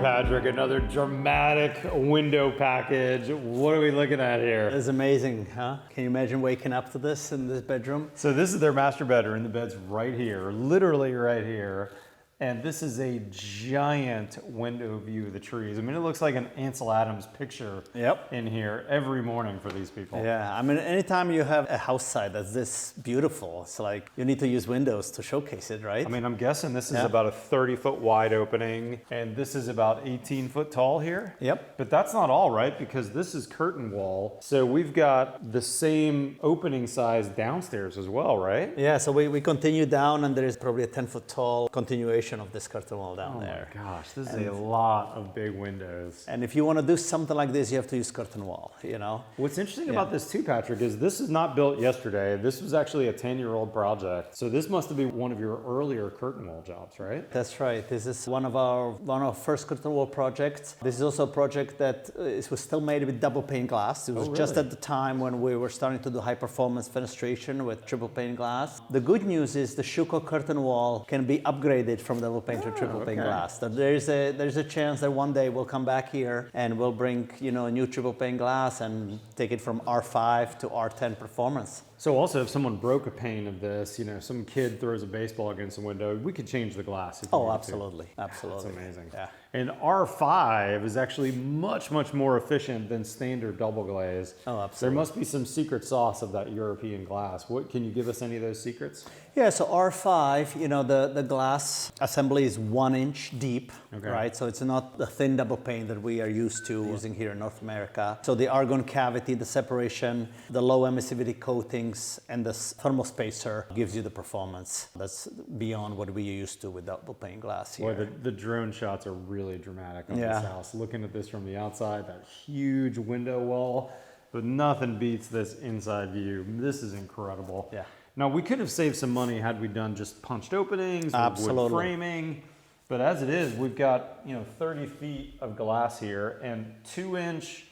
Patrick, another dramatic window package. What are we looking at here? It's amazing, huh? Can you imagine waking up to this in this bedroom? So this is their master bedroom. The bed's right here, literally right here. And this is a giant window view of the trees. I mean, it looks like an Ansel Adams picture in here every morning for these people. Yeah, I mean, anytime you have a house site that's this beautiful, it's like you need to use windows to showcase it, right? I mean, I'm guessing this is about a 30-foot wide opening, and this is about 18 foot tall here. Yep. But that's not all, right? Because this is curtain wall. So we've got the same opening size downstairs as well, right? Yeah, so we continue down, and there is probably a 10-foot tall continuation of this curtain wall down there. Oh my gosh, this is a lot of big windows. And if you want to do something like this, you have to use curtain wall, you know? What's interesting about this too, Patrick, is this is not built yesterday. This was actually a 10-year-old project. So this must have been one of your earlier curtain wall jobs, right? That's right. This is one of our first curtain wall projects. This is also a project that was still made with double pane glass. It was just at the time when we were starting to do high performance fenestration with triple pane glass. The good news is the Schuco curtain wall can be upgraded from double pane to triple pane glass. So there's a chance that one day we'll come back here and we'll bring a new triple pane glass and take it from R5 to R10 performance. So also, if someone broke a pane of this, some kid throws a baseball against the window, we could change the glass. If Oh, absolutely, absolutely. That's amazing. Yeah. And R5 is actually much, much more efficient than standard double glaze. Oh, absolutely. There must be some secret sauce of that European glass. What can you give us any of those secrets? Yeah, so R5, the glass assembly is 1 inch deep, right? So it's not the thin double pane that we are used to using here in North America. So the argon cavity, the separation, the low emissivity coating, and the thermal spacer gives you the performance that's beyond what we are used to with double pane glass here. Boy, the drone shots are really dramatic on this house. Looking at this from the outside, that huge window wall, but nothing beats this inside view. This is incredible. Yeah. Now, we could have saved some money had we done just punched openings with wood framing, but as it is, we've got 30 feet of glass here and 2 inch,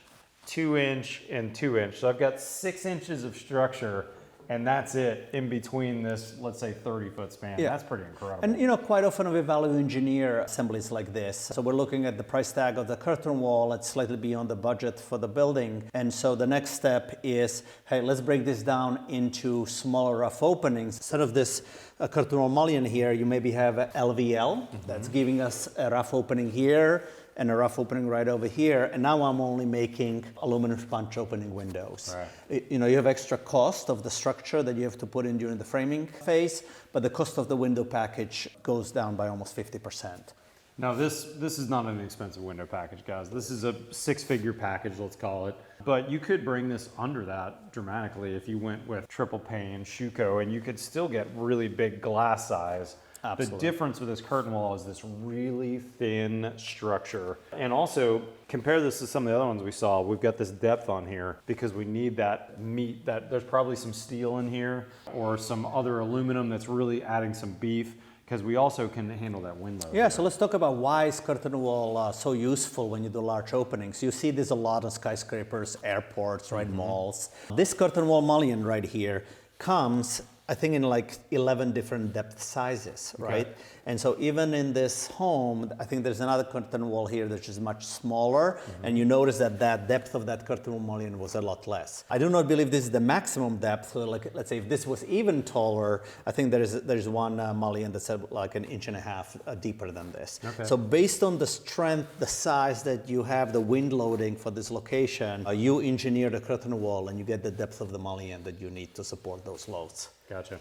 2 inch, and 2 inch. So I've got 6 inches of structure, and that's it in between this, let's say, 30-foot span. Yeah. That's pretty incredible. And quite often we value engineer assemblies like this. So we're looking at the price tag of the curtain wall. It's slightly beyond the budget for the building. And so the next step is, hey, let's break this down into smaller rough openings. Instead of this curtain wall mullion here, you maybe have a LVL that's giving us a rough opening here and a rough opening right over here, and now I'm only making aluminum sponge opening windows. Right. You have extra cost of the structure that you have to put in during the framing phase, but the cost of the window package goes down by almost 50%. Now this is not an expensive window package, guys. This is a 6-figure package, let's call it. But you could bring this under that dramatically if you went with triple pane, Schuco, and you could still get really big glass size. Absolutely. The difference with this curtain wall is this really thin structure. And also, compare this to some of the other ones we saw. We've got this depth on here because we need that meat. That there's probably some steel in here or some other aluminum that's really adding some beef, because we also can handle that wind load. Yeah, so let's talk about why is curtain wall so useful when you do large openings. You see this a lot on skyscrapers, airports, right, malls. This curtain wall mullion right here comes, I think, in like 11 different depth sizes, right? And so even in this home, I think there's another curtain wall here that's just much smaller, and you notice that depth of that curtain wall mullion was a lot less. I do not believe this is the maximum depth. So like, let's say if this was even taller, I think there's one mullion that's like 1.5 inches deeper than this. So based on the strength, the size that you have, the wind loading for this location, you engineer the curtain wall and you get the depth of the mullion that you need to support those loads. Gotcha.